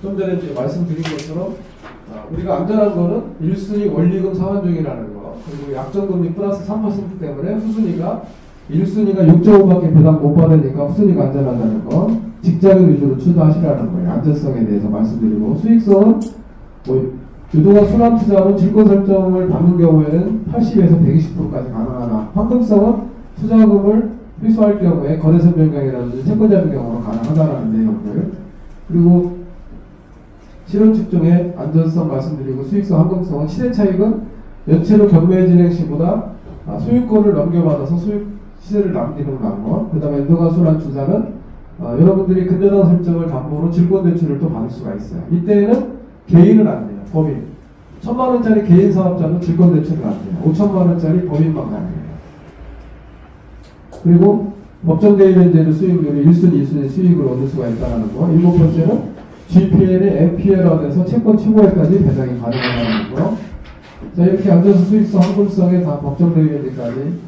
좀 전에 이제 말씀드린 것처럼 우리가 안전한 거는 1순위 원리금 상환중이라는 거, 그리고 약정금리 플러스 3% 때문에 후순위가 1순위가 6.5밖에 배당 못 받으니까 후순위가 안전하다는 거, 직장인 위주로 투자하시라는 거예요. 안전성에 대해서 말씀드리고, 수익성은 유동화 순환 투자는 질권 설정을 받는 경우에는 80에서 120%까지 가능하다. 황금성은 투자금을 회수할 경우에 거래선 변경이라든지 채권자의 경우로 가능하다는 내용들, 그리고 실현 측정의 안전성 말씀드리고, 수익성, 황금성은 시세 차익은 연체로 경매 진행 시보다 소유권을 넘겨받아서 시세를 남기는 방법. 그 다음에 유동화 순환 투자는 여러분들이 근저당 설정을 담보로 질권 대출을 또 받을 수가 있어요. 이때는 개인은 안 돼요. 법인. 1,000만원짜리 개인 사업자는 질권 대출을 안 돼요. 5,000만원짜리 법인만 가능해요. 그리고 법정 대리변제의 수익률이 1순위, 2순위 수익을 얻을 수가 있다는 거. 7번째는 GPL이 MPL화돼서 채권 취고액까지 배당이 가능하다는 거. 자, 이렇게 안전성, 수익성, 황금성에 다 법정 대리변제까지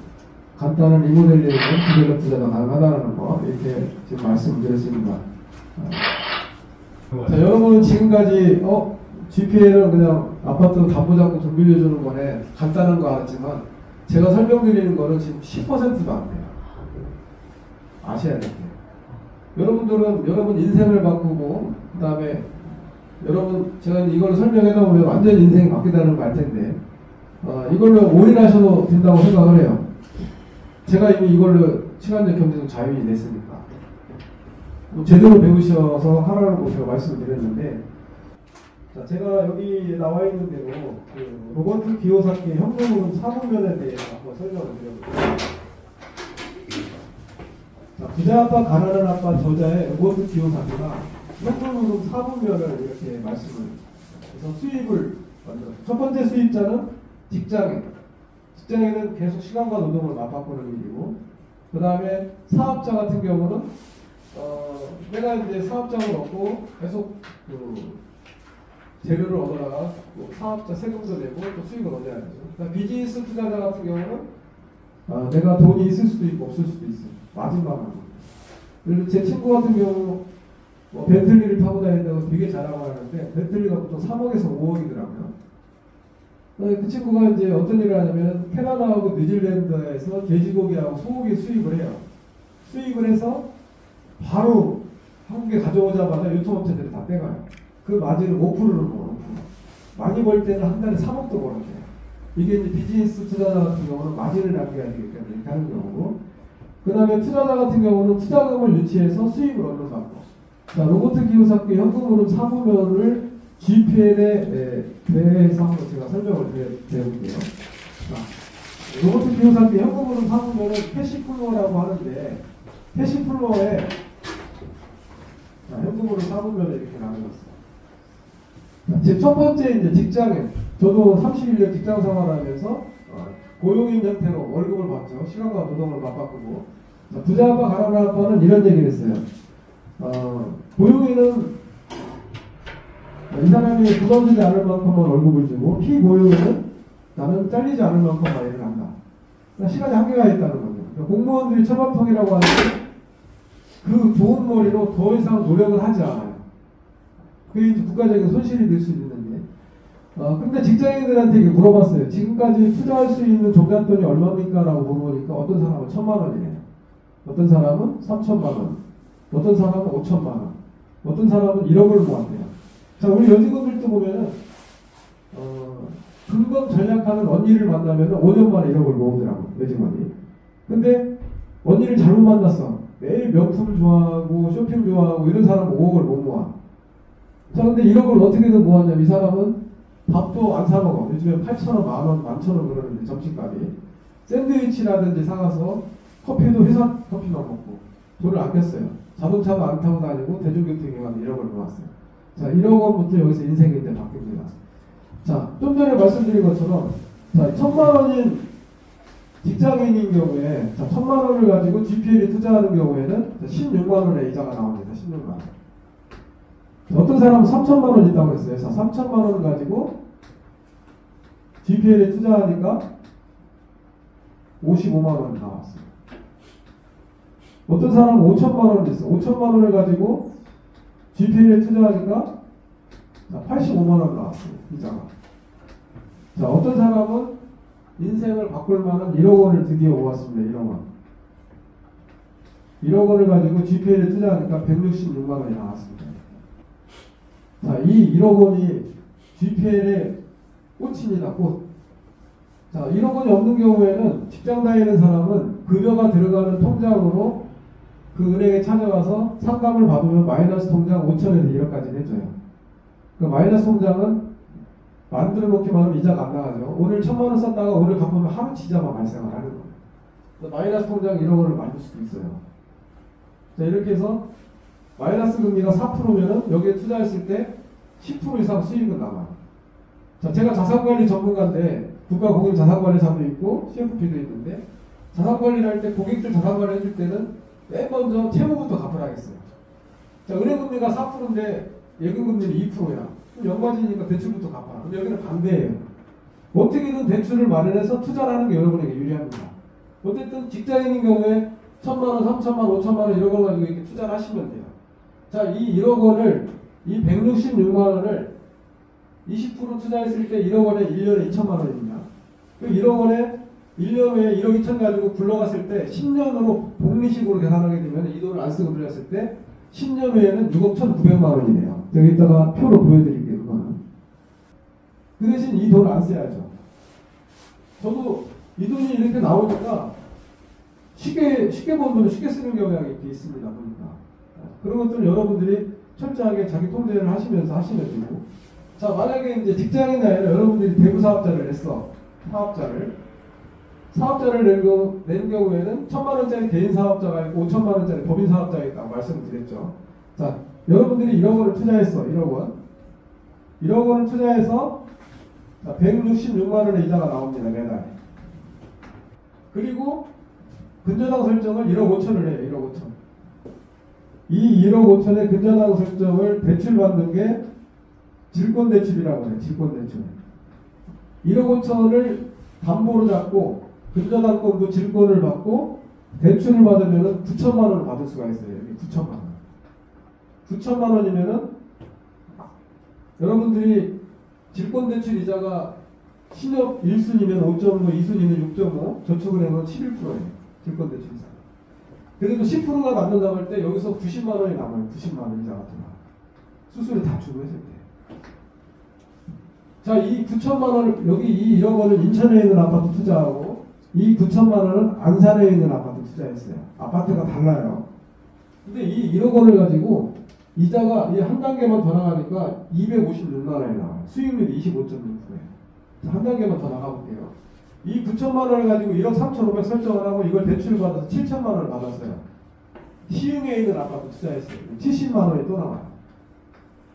간단한 리모델링은 디벨롭 투자가 가능하다는 거. 이렇게 지금 말씀드렸습니다. 자, 여러분은 지금까지 GPL은 그냥 아파트 담보 잡고 돈 빌려주는 거네, 간단한 거 알았지만 제가 설명드리는 거는 지금 10%도 안 돼요. 아셔야 돼요. 여러분들은 여러분 인생을 바꾸고, 그 다음에 여러분 제가 이걸 설명해 놓으면 완전 인생이 바뀌다는 거 알 텐데, 이걸로 올인하셔도 된다고 생각을 해요. 제가 이미 이걸로 시간적 경제적 자유인이 됐으니까 제대로 배우셔서 하라고 제가 말씀을 드렸는데, 자, 제가 여기 나와 있는 대로 그 로버트 기요사키 현금흐름 4분면에 대해서 한번 설명을 드려볼게요. 자, 부자 아빠 가난한 아빠 저자의 로버트 기요사키가 현금흐름 4분면을 이렇게 말씀을 해서 수입을 만들었어요. 첫 번째 수입자는 직장인. 직장인은 계속 시간과 노동을 맞바꾸는 일이고, 그 다음에 사업자 같은 경우는 내가 이제 사업장을 얻고 계속 재료를 얻어다가 사업자 세금도 내고 또 수익을 얻어야 되죠. 그러니까 비즈니스 투자자 같은 경우는 내가 돈이 있을 수도 있고 없을 수도 있어요. 마지막으로. 그리고 제 친구 같은 경우 벤틀리를 타고 다닌다고 되게 자랑을 하는데, 벤틀리가 보통 3억에서 5억이더라고요. 그 친구가 이제 어떤 일을 하냐면 캐나다하고 뉴질랜드에서 돼지고기하고 소고기 수입을 해요. 수입을 해서 바로 한국에 가져오자마자 유통업체들이 다 떼가요. 그 마진을 5%를 먹어요. 5%. 많이 벌 때는 한 달에 3억도 벌어요. 이게 이제 비즈니스 투자자 같은 경우는 마진을 남겨야 되기 때문에 이렇게 하는 경우고, 그 다음에 투자자 같은 경우는 투자금을 유치해서 수익을 얻는 방법. 자, 로버트 기요사키 현금흐름 4분면을 GPL에 대해서 한번 제가 설명을 드려볼게요. 자, 로버트 기요사키 현금흐름 4분면은 캐시플로우라고 하는데, 캐시플로우에 현금흐름 4분면을 이렇게 나누었어요. 제 첫 번째 이제 직장인. 저도 31년 직장 생활하면서 고용인 형태로 월급을 받죠. 시간과 노동을 맞바꾸고. 부자 아빠 가난한 아빠는 이런 얘기를 했어요. 고용인은 이 사람이 부담되지 않을 만큼만 월급을 주고, 피고용인은 나는 잘리지 않을 만큼만 일을 한다. 그러니까 시간에 한계가 있다는 거죠. 그러니까 공무원들이 처방통이라고 하는데 그 좋은 머리로 더 이상 노력을 하지 않아요. 그게 이제 국가적인 손실이 될 수 있는데, 근데 직장인들한테 이게 물어봤어요. 지금까지 투자할 수 있는 종잣돈이 얼마입니까? 라고 물어보니까 어떤 사람은 1,000만 원이래요. 어떤 사람은 3,000만 원. 어떤 사람은 5,000만 원. 어떤 사람은 1억을 모았대요. 자, 우리 여직원들도 보면은, 금방 전략하는 언니를 만나면 5년 만에 1억을 모으더라고, 여직원이. 근데 언니를 잘못 만났어. 매일 명품을 좋아하고 쇼핑 좋아하고 이런 사람은 5억을 못 모아. 자, 근데 1억을 어떻게든 모았냐면 이 사람은 밥도 안 사먹어. 요즘에 8,000원, 만원, 11,000원 그러는데 점심값이. 샌드위치라든지 사가서 커피도 회사 커피만 먹고 돈을 아꼈어요. 자동차도 안 타고 다니고 대중교통에만 1억을 모았어요. 자, 1억 원부터 여기서 인생이 이제 바뀝니다. 자, 좀 전에 말씀드린 것처럼, 자, 1,000만 원인 직장인인 경우에, 자, 1,000만 원을 가지고 GPL에 투자하는 경우에는 16만 원의 이자가 나옵니다. 16만 원. 어떤 사람은 3,000만 원 있다고 했어요. 자, 3,000만 원을 가지고 GPL에 투자하니까 55만 원이 나왔어요. 어떤 사람은 5천만 원을 냈어. 5천만 원을 가지고 GPL에 투자하니까 85만 원 나왔어요. 이자가. 자, 어떤 사람은 인생을 바꿀 만한 1억 원을 드디어 모았습니다. 1억 원. 1억 원을 가지고 GPL에 투자하니까 166만 원이 나왔습니다. 자, 이 1억 원이 GPL의 꽃입니다. 꽃. 자, 1억 원이 없는 경우에는 직장 다니는 사람은 급여가 들어가는 통장으로 그 은행에 찾아가서 상담을 받으면 마이너스 통장 5천에서 1억까지 해줘요. 그 마이너스 통장은 만들어 놓기만 하면 이자가 안 나가죠. 오늘 1,000만 원 썼다가 오늘 갚으면 하루치 이자만 발생을 하는 거예요. 마이너스 통장 1억 원을 만들 수도 있어요. 자, 이렇게 해서 마이너스 금리가 4%면은 여기에 투자했을 때 10% 이상 수익은 나와요. 자, 제가 자산관리 전문가인데 국가공인 자산관리사도 있고 CFP도 있는데 자산관리를 할 때 고객들 자산관리 해줄 때는 맨 먼저 채무부터 갚으라겠어요. 자, 은행금리가 4%인데 예금금리는 2%야. 그럼 연관이니까 대출부터 갚아. 근데 여기는 반대예요. 어떻게든 대출을 마련해서 투자를 하는 게 여러분에게 유리합니다. 어쨌든 직장인인 경우에 1,000만 원, 3,000만 원, 5,000만 원 이런 걸 가지고 이렇게 투자를 하시면 돼요. 자, 이 1억 원을, 이 166만 원을 20% 투자했을 때 1억 원에 1년에 2천만 원입니다. 그 1억 원에 1년 후에 1억 2천 가지고 굴러갔을 때 10년으로 복리식으로 계산하게 되면 이 돈을 안 쓰고 들였을 때 10년 후에는 6억 1,900만 원이네요. 여기다가 표로 보여드릴게요. 그거는. 그 대신 이 돈을 안 써야죠. 저도 이 돈이 이렇게 나오니까 쉽게 번 돈을 쉽게 쓰는 경향이 이렇게 있습니다. 보니까. 그런 것들은 여러분들이 철저하게 자기 통제를 하시면서 하시면 되고. 자, 만약에 이제 직장인이 아니라 여러분들이 대부 사업자를 냈어. 사업자를 낸 경우에는 1,000만 원짜리 개인 사업자가 있고 5천만 원짜리 법인 사업자가 있다고 말씀을 드렸죠. 자, 여러분들이 1억 원을 투자했어. 1억 원. 1억 원을 투자해서 166만 원의 이자가 나옵니다. 매달. 그리고 근저당 설정을 1억 5천을 해요. 1억 5천. 이 1억 5천의 근저당 설정을 대출받는 게 질권대출이라고 해요. 질권대출. 1억 5천을 담보로 잡고 근저당권도 질권을 받고 대출을 받으면 9천만 원을 받을 수가 있어요. 여기 9천만 원. 9천만 원이면은 여러분들이 질권대출 이자가 신협 1순위면 5.5, 2순위는 6.5, 저축은행은 11%예요. 질권대출 이자. 그래도 10%가 남는다고 할 때 여기서 90만 원이 남아요. 90만 원 이자 같은 거. 수수료 다 주고 했을 때. 자, 이 9천만 원을, 여기 이 1억 원을 인천에 있는 아파트 투자하고 이 9천만 원은 안산에 있는 아파트 투자했어요. 아파트가 달라요. 근데 이 1억 원을 가지고 이자가 한 단계만 더 나가니까 256만 원이 나와요. 수익률이 25.6%예요. 한 단계만 더 나가볼게요. 이 9천만 원을 가지고 1억 3,500 설정을 하고 이걸 대출을 받아서 7천만 원을 받았어요. 시흥에 있는 아파트 투자했어요. 70만 원이 또 나와요.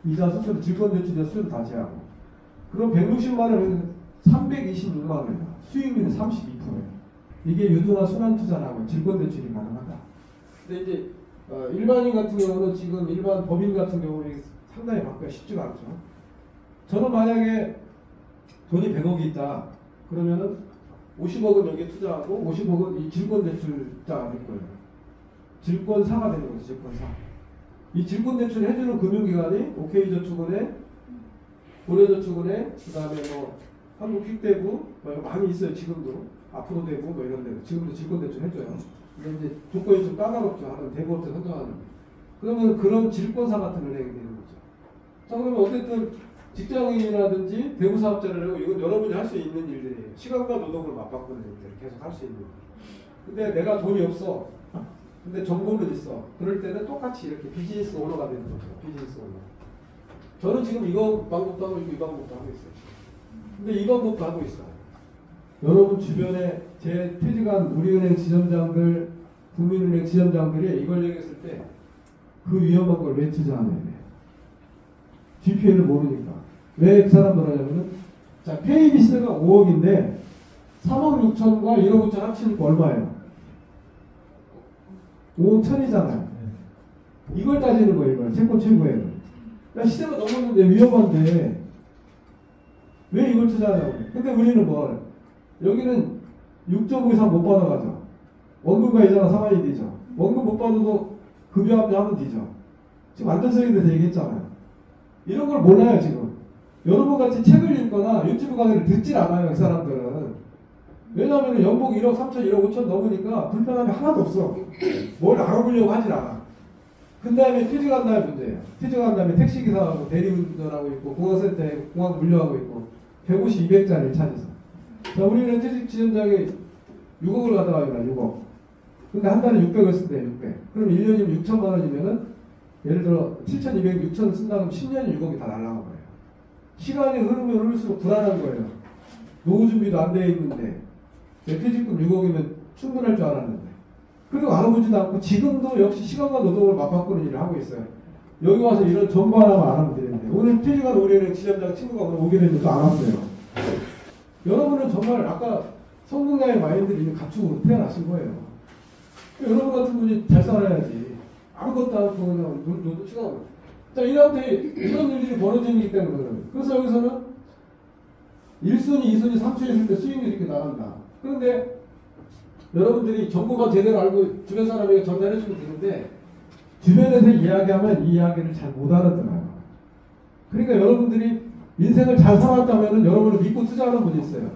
이자 수수료, 질권대출이자 수수료 다 제하고. 그럼 160만 원은 326만 원이다. 수익률이 32%예요. 이게 유동화 순환투자라고 질권대출이 가능하다. 근데 이제 일반인 같은 경우는 지금 일반 법인 같은 경우는 상당히 받기가 쉽지가 않죠. 저는 만약에 돈이 100억이 있다. 그러면은 50억은 여기에 투자하고 50억은 이 질권대출자가 될 거예요. 질권사가 되는 거죠. 질권사. 이 질권대출을 해주는 금융기관이 OK저축은행, 고려저축은행, 그 다음에 뭐 한국킥대부 뭐 많이 있어요. 지금도 앞으로대부 뭐 이런 데도 지금도 질권대출 해줘요. 근데 이제 조건이 좀 까다롭죠. 하는 대부업체 선정하는. 그러면 그런 질권사 같은 은행이 되는 거죠. 자, 그러면 어쨌든 직장인이라든지 대부사업자를 하고 이건 여러분이 할 수 있는 일들이에요. 시간과 노동을 맞바꾸는 일들을 계속 할 수 있는. 근데 내가 돈이 없어. 근데 정보는 있어. 그럴 때는 똑같이 이렇게 비즈니스 오너가 되는 거죠. 비즈니스 오너. 저는 지금 이거 방법도 하고 있고 이 방법도 하고 있어요. 근데 이 방법도 하고 있어요. 여러분 주변에 제 퇴직한 우리은행 지점장들, 국민은행 지점장들이 이걸 얘기했을 때 그 위험한 걸 왜 투자하냐. GPL을 모르니까. 왜 그 사람들 하냐면은, 자, KBC가 5억인데 3억 6천과 1억 5천 합치니까 얼마예요? 5억 1천이잖아요. 이걸 따지는 거예요, 이걸. 채권 최고액을. 시세가 넘었는데 위험한데 왜 이걸 투자하냐고. 근데 우리는 뭘? 여기는 6.5 이상 못 받아가죠. 원금과 이자가 상환이 되죠. 원금 못 받아도 급여 합류하면 되죠. 지금 안전성에 대해서 얘기했잖아요. 이런 걸 몰라요, 지금. 여러분 같이 책을 읽거나 유튜브 강의를 듣질 않아요, 이 사람들은. 왜냐하면 연봉 1억 3천, 1억 5천 넘으니까 불편함이 하나도 없어. 뭘 알아보려고 하질 않아. 그 다음에 퇴직한 다음에 문제예요. 퇴직한 다음에 택시기사하고 대리운전하고 있고, 공항센터에 공항 물류하고 있고, 150, 200짜리를 찾아서. 자, 우리는 퇴직 지원장에 6억을 가져가니까 6억. 근데 한 달에 600을 쓴대, 600. 그럼 1년이면 6천만 원이면은, 예를 들어 7,200, 6천 쓴다면 10년에 6억이 다 날아간 거예요. 시간이 흐르면 흐를수록 불안한 거예요. 노후 준비도 안 돼 있는데, 내 퇴직금 6억이면 충분할 줄 알았는데. 그리고 알아보지도 않고 지금도 역시 시간과 노동을 맞바꾸는 일을 하고 있어요. 여기 와서 이런 정보 하나만 알아보면 되는데 오늘 퇴직한 우리는 지점장 친구가 오늘 오게 됐는데 안 왔어요. 여러분은 정말 아까 성공자의 마인드를 이미 갖추고 태어나신 거예요. 여러분 같은 분이 잘 살아야지. 아무것도 않고 그냥 노도 치고. 자, 이한테 이런 일들이 벌어지기 때문에 그래서 여기서는 1순위, 2순위, 3순위 했을 때 수익률이 이렇게 나간다. 그런데 여러분들이 정보만 제대로 알고 주변 사람에게 전달해주면 되는데 주변에서 이야기하면 이 이야기를 잘 못 알아들어요. 그러니까 여러분들이 인생을 잘 살았다면 여러분을 믿고 투자하는 분이 있어요.